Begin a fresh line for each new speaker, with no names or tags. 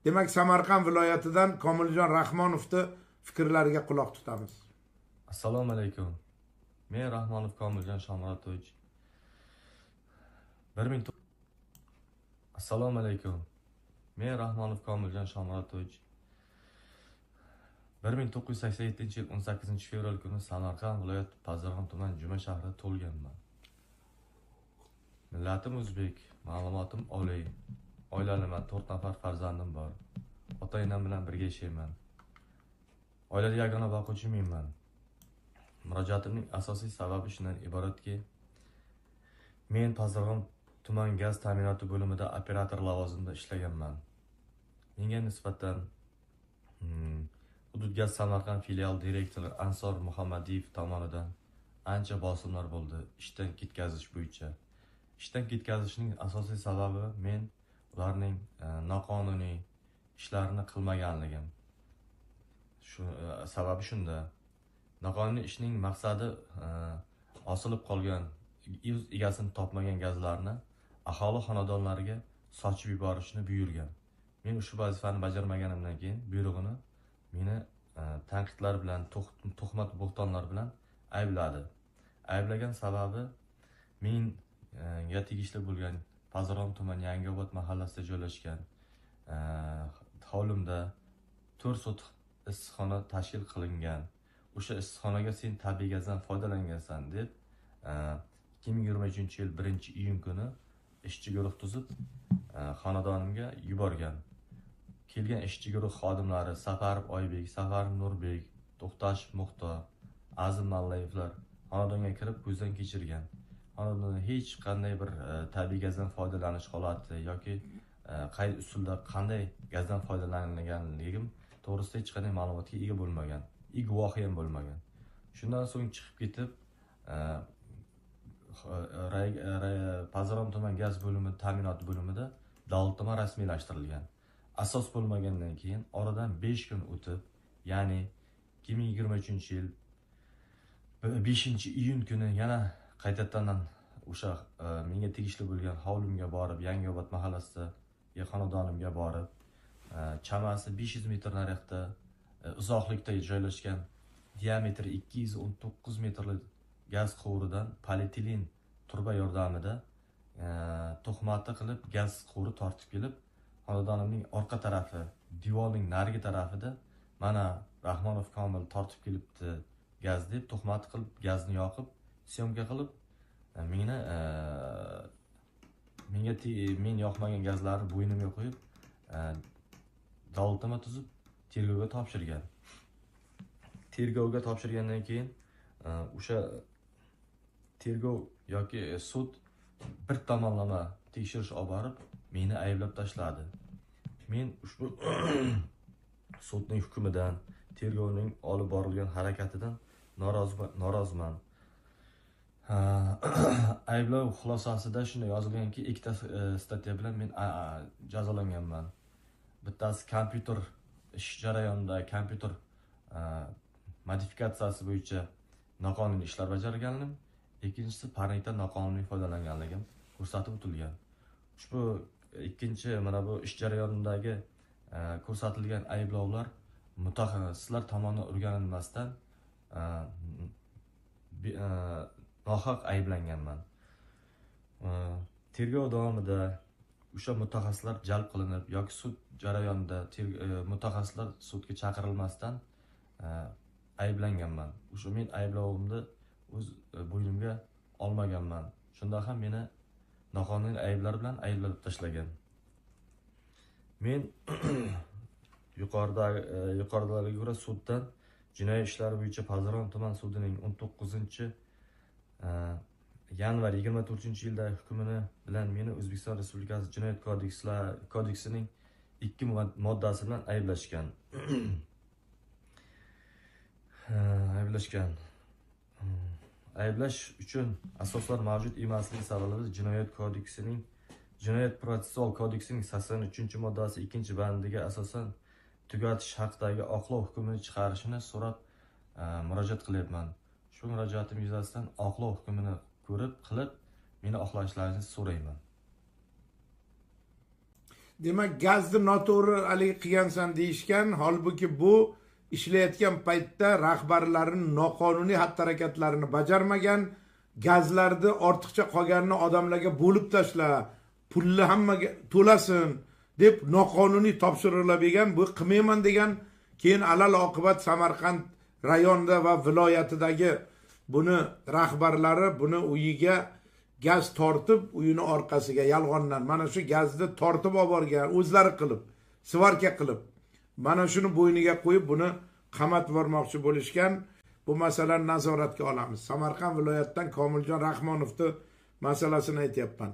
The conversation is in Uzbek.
Demak, Samarqand viloyatidan Komiljon Rahmonovni fikrlariga quloq tutamiz.
Assalomu alaykum. Men Rahmonov Komiljon Shomratovich. Assalomu alaykum. Men Rahmonov Komiljon Shomratovich. 1987 yil 18 fevral kuni Samarqand viloyati Pazarxon tuman Juma shahrida tug'ilganman. Millatim o'zbek, ma'lumotim oliy. Oilaliman, 4 nafar farzandim bor. Ota-onam bilan birga yashayman. Oilada yagona boquvchiman. Murojaatimning asosiy sababi shundan iboratki, men Pazarxon tuman gaz ta'minoti bo'limida operator lavozimida ishlaganman. Menga nisbatan Hudud gaz Samarqand filial direktori Ansor Muhammadiyev tomonidan ancha bosimlar bo'ldi ishdan ketkazish bo'yicha. Ishdan ketkazishning asosiy sababi men ularning noqonuniy ishlarini qilmaganligim. Sababi shunda. Noqonuniy ishning maqsadi osilib qolgan, o'z egasini topmagan gazlarni aholi xonadonlariga sochib yuborishni buyurgan. Men ushbu vazifani bajarmaganimdan keyin buyrug'ini meni tanqidlar bilan, tuhmat bo'xtonlar bilan aybladi. Ayblagan sababi menga tegishli bo'lgan Pazarxon tuman Yangiobod mahallasida joylashgan hovlimda 4 sotix issiqxona tashkil qilingan. O'sha issiqxonaga sen tabiiy gazdan foydalangansan deb 2023 yil 1-iyun kuni ishchi guruh tuzib xonadonimga yuborgan. Kelgan ishchi guruh xodimlari Safarov Oybek, Safarov Nurbek, To'xtashev Muxtor, Azim Mallayevlar xonadonga kirib ko'zdan kechirgan. Xonadonda hech qanday bir tabiiy gazdan foydalanish holati yoki qay usulda qanday gazdan foydalanganligim to'g'risida hech qanday ma'lumotga ega bo'lmagan. Guvohi ham bo'lmagan. Shundan so'ng chiqib ketib Pazarxon tuman gaz bo'limi, ta'minot bo'limida davlatnoma rasmiylashtirilgan. Asos bo'lmagandan keyin oradan 5 kun o'tib, ya'ni 2023 yil 5-iyun kuni yana qaytadan o'sha menga tegishli bo'lgan hovlimga borib, Yangiobod mahallasida xonadonimga borib, chamasi 500 metr nariyoqda uzoqlikda joylashgan diametri 219 metrlik gaz quvuridan polietilen turba yordamida tuhmatli qilib gaz quvuri tortib kelib, xonadonimning orqa tarafi, divorning narigi tarafida mana Rahmonov Komil tortib kelibdi gaz deb tuhmat qilib gazni yoqib, syomka qilib men yoqmagan gazlarni bo'ynimga qo'yib davlatnoma tuzib tergovga topshirgan. Tergovga topshirgandan keyin o'sha tergov yoki sud bir tomonlama tekshirish olib borib meni ayblab tashladi. Men ushbu sudning hukmidan, tergovning olib borilgan harakatidan noroziman. Ayblov xulosasida shunday yozilganki, ikkita statya bilan men jazolanganman. Bittasi kompyuter ish jarayonida kompyuter modifikatsiyasi bo'yicha noqonuniy ishlar bajarganim, ikkinchisi parnikdan noqonuniy foydalanganligim ko'rsatib o'tilgan. Ushbu ikkinchi mana bu ish jarayonidagi ko'rsatilgan ayblovlar mutaxassislar tomonidan o'rganilmasdan nohaq ayblanganman. Tergov davomida o'sha mutaxassislar jalb qilinib yoki sud jarayonida mutaxassislar sudga chaqirilmasdan ayblanganman. O'sha men ayblovimni o'z bo'ynimga olmaganman. Shunda ham meni noqonuniy ayblar bilan ayblab tashlagan. Men yuqoridagiga ko'ra suddan jinoyat ishlari bo'yicha Pazarxon tuman sudining 19-yanvar 24-yilda hukmini bilan meni O'zbekiston Respublikasi Jinoyat kodeksining 2 moddasi bilan ayblashgan. Ayblash uchun asoslar mavjud emasligi sababli Jinoyat protsessual kodeksining 83-moddasi 2-bandiga asosan tugatish haqidagi oqlov hukmini chiqarishini so'rab murojaat qilyapman. Shu murojaatim yuzasidan oqlov hukmini qilib, meni oqlashlaringizni so'rayman.
demak gazni noto'g'ri haligi qilgansan deyishgan, holbuki bu ishlayotgan paytda rahbarlarning noqonuniy xatti-harakatlarini bajarmagan, gazlarni ortiqcha qolganini odamlarga bo'lib tashla, pulni hammaga to'lasin deb noqonuniy topshiriqlar bergan, bu qilmayman degan, keyin alal oqibat Samarqand rayonida va viloyatidagi buni rahbarlari buni uyiga gaz tortib, uyini orqasiga yolg'ondan mana shu gazni tortib olib borgan, o'zlari qilib, svarka qilib, mana shuni bo'yniga qo'yib buni qamatib bormoqchi bo'lishgan. Bu masalani nazoratga olamiz. Samarqand viloyatidan Komiljon Rahmonovning masalasini aytyapman.